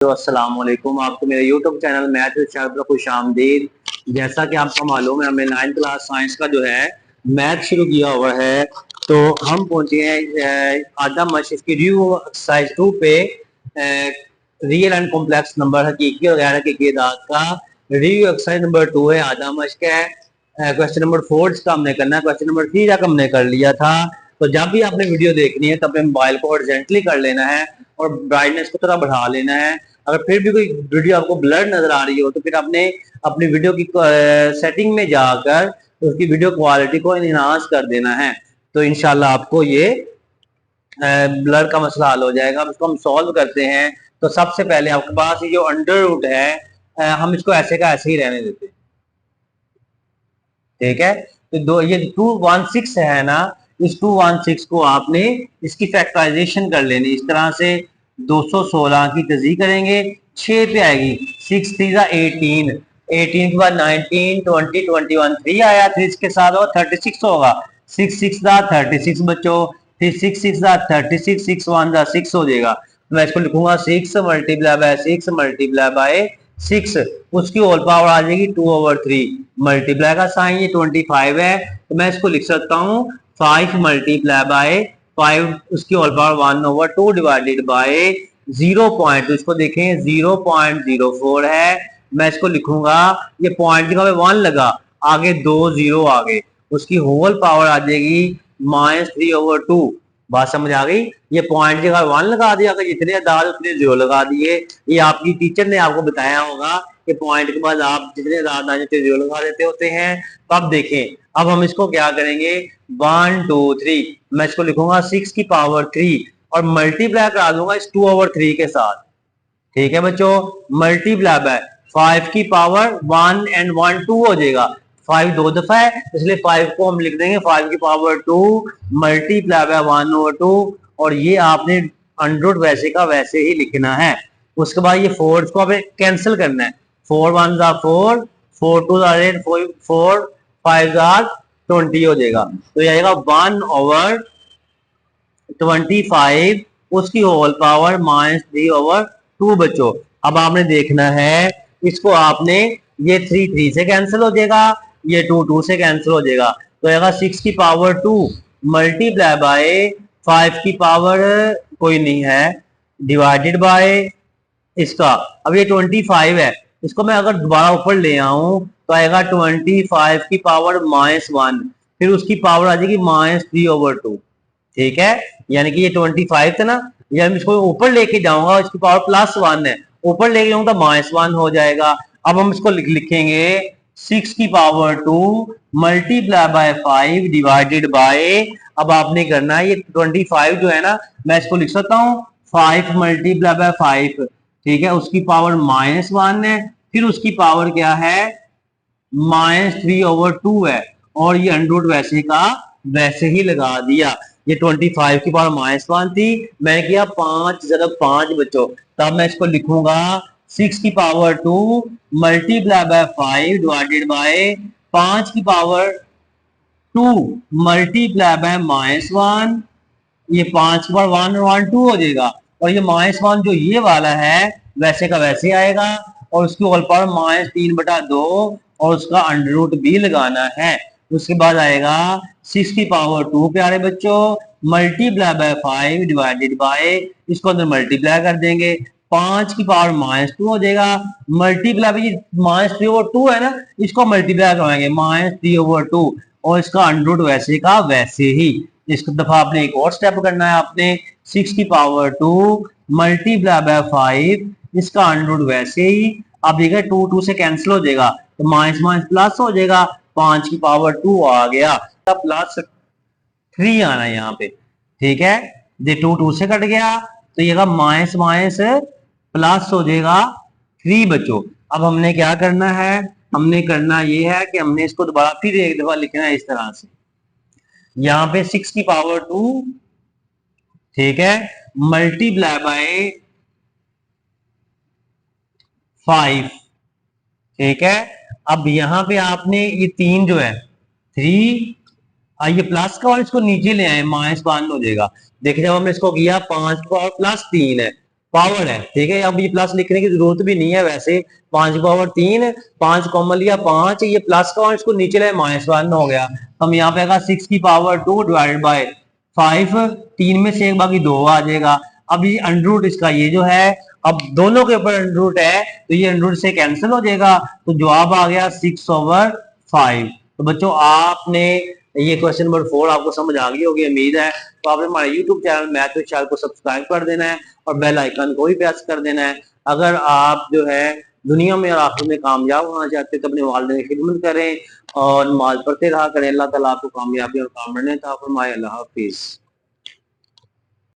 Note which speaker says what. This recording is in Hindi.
Speaker 1: अस्सलाम वालेकुम। आपको मेरे यूट्यूब चैनल मैथ विद खुश आमदीद। जैसा कि आपको मालूम है, हमने 9th क्लास साइंस का जो है मैथ शुरू किया हुआ है। तो हम पहुंचे हैं आदम मशीफ की रिव्यू एक्सरसाइज 2 पे, रियल एंड कॉम्प्लेक्स नंबर हकीकी और गैर हकीकी अदाद का रिव्यू एक्सरसाइज नंबर 2 है। आदम मश का क्वेश्चन नंबर 4 इसका हमने करना है। क्वेश्चन नंबर 3 तक हमने कर लिया था। तो जब भी आपने वीडियो देखनी है तब मोबाइल को हॉरिजॉन्टली कर लेना है और ब्राइटनेस को थोड़ा बढ़ा लेना है। अगर फिर भी कोई वीडियो आपको ब्लर नजर आ रही हो तो फिर आपने अपनी वीडियो की सेटिंग में जाकर उसकी वीडियो क्वालिटी को इनहांस कर देना है। तो इंशाल्लाह आपको ये ब्लर का मसला हल हो जाएगा। अब इसको हम सॉल्व करते हैं। तो सबसे पहले आपके पास ये जो अंडर रूट है, हम इसको ऐसे का ऐसे ही रहने देते हैं, ठीक है। तो ये 216 है ना, इस 216 को आपने इसकी फैक्टराइजेशन कर लेनी इस तरह से। 216 की तजी करेंगे, 6 पे आएगी, 6 3 18, 18 के बाद 19 20 21 3 आया, 3 के साथ और 36 होगा। 6 6 36 बच्चों, फिर 6 6 36, 6 1 6 हो जाएगा। मैं इसको लिखूंगा 6 मल्टीप्लाई बाय 6 मल्टीप्लाई बाय 6, उसकी होल पावर आ जाएगी 2/3। मल्टीप्लाई का साइन ये 25 है, तो मैं इसको लिख सकता हूँ 5 मल्टीप्लाई बाय 5, उसकी whole power 1/2 divided by 0 point, तो इसको देखें 0.04 है। मैं इसको लिखूंगा, ये पॉइंट की जगह 1 लगा, आगे 2 0 आ गए, उसकी होल पावर आ जाएगी -3/2। बात समझ आ गई। ये पॉइंट की जगह 1 लगा दिया, अगर जितने अदाद उतने 0 लगा दिए। ये आपकी टीचर ने आपको बताया होगा कि पॉइंट के बाद आप जितने अदाद आ जाते 0 लगा देते होते हैं। तो अब देखें, अब हम इसको क्या करेंगे, 1 2 3, मैं इसको लिखूंगा 6 की पावर 3 और मल्टीप्लाई करा दूंगा इस 2/3 के साथ, ठीक है बच्चों। मल्टीप्लाई बाय 5 की पावर 1 एंड 1 2 हो जाएगा। 5 दो दफा है, इसलिए 5 को हम लिख देंगे 5 की पावर 2 मल्टीप्लाई बाय 1/2, और ये आपने अंडर वैसे का वैसे ही लिखना है। उसके बाद ये 4 को हमें कैंसिल करना है। 4 1 4, 4 2 8, 4 5 20 हो जाएगा। तो ये आएगा 1/25, उसकी होल पावर -3/2 बच्चों। अब आपने देखना है, इसको आपने, ये 3 3 से कैंसिल हो जाएगा, ये 2 2 से कैंसिल हो जाएगा। तो आएगा 6 की पावर 2 मल्टीप्लाई बाय 5 की पावर कोई नहीं है डिवाइडेड बाय इसका। अब ये 25 है, इसको मैं अगर दोबारा ऊपर ले आऊं तो आएगा 25 की पावर -1, फिर उसकी पावर आ जाएगी -3/2, ठीक है। यानी कि ये 25 था ना, ये हम इसको ऊपर लेके जाऊंगा, इसकी पावर +1 है, ऊपर लेके जाऊंगा तो -1 हो जाएगा। अब हम इसको लिखेंगे 6 की power 2 multiply by 5 divided by, अब आपने करना है ये 25 जो है ना, मैं इसको लिख सकता हूँ 5 मल्टीप्लाई बाय 5, ठीक है, उसकी पावर -1 है, फिर उसकी पावर क्या है, -3/2 है, और ये अंडर वैसे का वैसे ही लगा दिया। ये 25 की पावर -1 थी, मैंने किया 5 × 5 बच्चों, तब मैं इसको लिखूंगा 6 की power 2 multiply by 5 divided by 5 की पावर 2 मल्टीप्लाई बाय -1, ये 5 की पावर 1 1 2 हो जाएगा, और ये -1 जो ये वाला है वैसे का वैसे आएगा, और उसकी होल पावर -3/2, और उसका अंडर रूट भी लगाना है। उसके बाद आएगा 6 की पावर 2 प्यारे बच्चों मल्टीप्लाई बाय 5 डिवाइडेड बाय, इसको अंदर मल्टीप्लाई कर देंगे, 5 की पावर -2 हो जाएगा, मल्टीप्लाई बाय -3/2 है ना, इसको मल्टीप्लाई करवाएंगे -3/2, और इसका अंडर रूट वैसे का वैसे ही। इस दफा आपने एक और स्टेप करना है, आपने 6 की पावर 2 मल्टीप्लाई बाय 5, इसका अंडर रूट वैसे ही। अब देखिए 2 2 से कैंसिल हो जाएगा, तो माइनस माइनस प्लस हो जाएगा, 5 की पावर 2 आ गया, +3 आना है यहाँ पे, ठीक है। ये 2 2 से कट गया, तो ये माइनस माइनस प्लस हो जाएगा 3 बच्चों। अब हमने क्या करना है, हमने करना ये है कि हमने इसको दोबारा फिर एक दफा लिखना है इस तरह से। यहाँ पे 6 की पावर 2, ठीक है, मल्टीप्लाई बाय 5, ठीक है। अब यहाँ पे आपने ये 3 जो है 3, ये प्लस का और इसको नीचे ले आए, -1 हो जाएगा। देखिए जब हमने इसको किया 5 की पावर +3 है, पावर है, ठीक है। अब ये प्लस लिखने की जरूरत भी नहीं है वैसे, 5 की पावर 3, 5 कॉमन लिया 5, ये प्लस का और इसको नीचे लाए -1 हो गया। हम यहाँ पे आएगा 6 की पावर 2 डिवाइडेड बाय 5, 3 में से 1 बाकी 2 आ जाएगा। अब ये अंडर रूट इसका ये जो है, अब दोनों के ऊपर अंडर रूट है तो ये अंडर रूट से कैंसिल हो जाएगा, तो जवाब आ गया 6/5। तो बच्चों आपने ये क्वेश्चन नंबर 4 आपको समझ आ गई होगी उम्मीद है। तो आपने हमारे YouTube channel math with channel को सब्सक्राइब कर देना है और बेल आइकन को भी प्रेस कर देना है। अगर आप जो है दुनिया में और आखिर में कामयाब होना चाहते हैं तो अपने वालिदैन की खिदमत करें और नमाज पढ़ते रहा करें। अल्लाह ताला आपको कामयाबी और काम अता फरमाए। अल्लाह हाफिज।